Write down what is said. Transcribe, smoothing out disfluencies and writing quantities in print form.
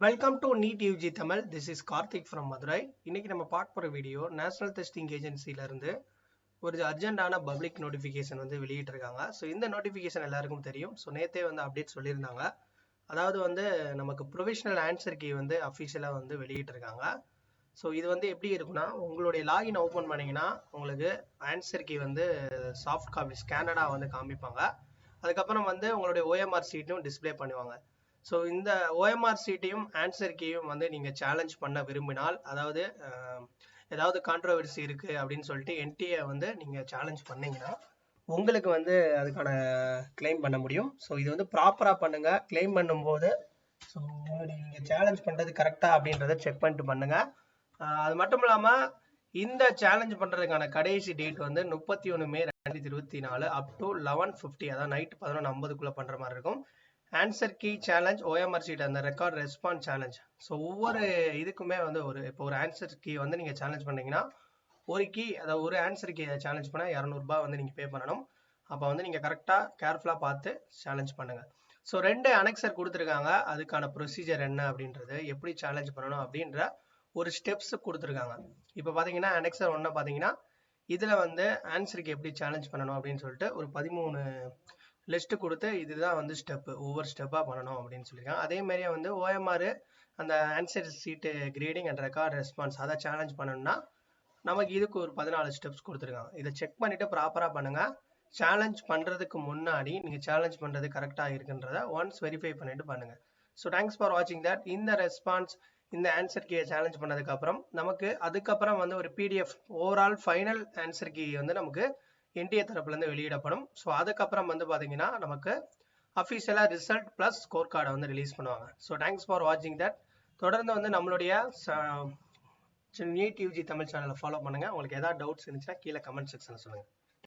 Welcome to NEET UG Tamil. This is Karthik from Madurai. இன்னைக்கு நம்ம பார்க்க போற வீடியோ நேஷனல் டெஸ்டிங் ஏஜென்சில இருந்து ஒரு அர்ஜென்ட்டான பப்ளிக் நோட்டிஃபிகேஷன் வந்து வெளியிட்டிருக்காங்க. ஸோ இந்த நோட்டிஃபிகேஷன் எல்லாருக்கும் தெரியும். ஸோ நேத்தே வந்து அப்டேட் சொல்லியிருந்தாங்க. அதாவது வந்து நமக்கு ப்ரொவிஷனல் ஆன்சர் கீ வந்து அஃபிஷியலாக வந்து வெளியிட்டிருக்காங்க. ஸோ இது வந்து எப்படி இருக்குன்னா, உங்களுடைய லாகின் ஓப்பன் பண்ணிங்கன்னா உங்களுக்கு ஆன்சர் கீ வந்து சாஃப்ட் காப்பி ஸ்கேனடாக வந்து காமிப்பாங்க. அதுக்கப்புறம் வந்து உங்களுடைய ஓஎம்ஆர் சீட்டும் டிஸ்பிளே பண்ணுவாங்க. ஸோ இந்த ஓஎம்ஆர் சீட்டையும் ஆன்சர் கீயும் வந்து நீங்கள் சேலஞ்ச் பண்ண விரும்பினால், அதாவது ஏதாவது கான்ட்ரவர்சி இருக்குது அப்படின்னு சொல்லிட்டு என்டிஏ வந்து நீங்கள் சேலஞ்ச் பண்ணீங்கன்னா உங்களுக்கு வந்து அதுக்கான கிளைம் பண்ண முடியும். ஸோ இது வந்து ப்ராப்பராக பண்ணுங்கள். கிளைம் பண்ணும்போது ஸோ உங்களுடைய நீங்கள் சேலஞ்ச் பண்ணுறது கரெக்டாக அப்படின்றத செக் பண்ணிட்டு பண்ணுங்கள். அது மட்டும் இல்லாமல் இந்த சேலஞ்ச் பண்ணுறதுக்கான கடைசி டேட் வந்து 31 மே 2024 அப் டு 11:50, அதாவது நைட்டு 11:50 பண்ணுற மாதிரி இருக்கும். Answer key challenge, OMR sheet, அந்த ரெக்கார்ட் ரெஸ்பான்ஸ் சேலஞ்ச். ஸோ ஒவ்வொரு இதுக்குமே வந்து இப்போ ஒரு ஆன்சர் கீ வந்து நீங்கள் சேலஞ்ச் பண்ணீங்கன்னா ஒரு கீ, அதாவது ஒரு ஆன்சர் கீ சேலஞ்ச் பண்ணால் 200 ரூபாய் வந்து நீங்கள் பே பண்ணணும். அப்போ வந்து நீங்கள் கரெக்டாக கேர்ஃபுல்லாக பார்த்து சேலஞ்ச் பண்ணுங்கள். ஸோ 2 அனெக்சர் கொடுத்துருக்காங்க. அதுக்கான ப்ரொசீஜர் என்ன அப்படின்றது, எப்படி சேலஞ்ச் பண்ணணும் அப்படின்ற ஒரு ஸ்டெப்ஸ் கொடுத்துருக்காங்க. இப்போ பார்த்தீங்கன்னா அனெக்சர் 1 பார்த்தீங்கன்னா இதில் வந்து ஆன்சருக்கு எப்படி சேலஞ்ச் பண்ணணும் அப்படின்னு சொல்லிட்டு ஒரு 13 லிஸ்ட் கொடுத்து இதுதான் வந்து ஸ்டெப்பு, ஒவ்வொரு ஸ்டெப்பாக பண்ணணும் அப்படின்னு சொல்லியிருக்காங்க. அதே மாதிரியே வந்து ஓஎம்ஆர் அந்த answer seat grading and record response அதை சேலஞ்ச் பண்ணணும்னா நமக்கு இதுக்கு ஒரு 14 ஸ்டெப்ஸ் கொடுத்துருக்காங்க. இதை செக் பண்ணிவிட்டு ப்ராப்பராக பண்ணுங்கள். சேலஞ்ச் பண்ணுறதுக்கு முன்னாடி நீங்கள் சேலஞ்ச் பண்ணுறது கரெக்டாக இருக்குன்றத ஒன்ஸ் வெரிஃபை பண்ணிட்டு பண்ணுங்கள். ஸோ தேங்க்ஸ் ஃபார் வாட்சிங் தட். இந்த ரெஸ்பான்ஸ், இந்த ஆன்சர் கீயை சேலஞ்ச் பண்ணதுக்கப்புறம் நமக்கு அதுக்கப்புறம் வந்து ஒரு PDF overall final answer key வந்து நமக்கு என்டிஏ தரப்புலேருந்து வெளியிடப்படும். ஸோ அதுக்கப்புறம் வந்து பார்த்தீங்கன்னா நமக்கு அஃபிஷியலாக ரிசல்ட் ப்ளஸ் ஸ்கோர் கார்டை வந்து ரிலீஸ் பண்ணுவாங்க. ஸோ தேங்க்ஸ் ஃபார் வாட்சிங் தட். தொடர்ந்து வந்து நம்மளுடைய NEET UG தமிழ் சேனலை ஃபாலோ பண்ணுங்கள். உங்களுக்கு ஏதாவது டவுட்ஸ் இருந்துச்சுன்னா கீழே கமெண்ட் செக்ஷனில் சொல்லுங்கள்.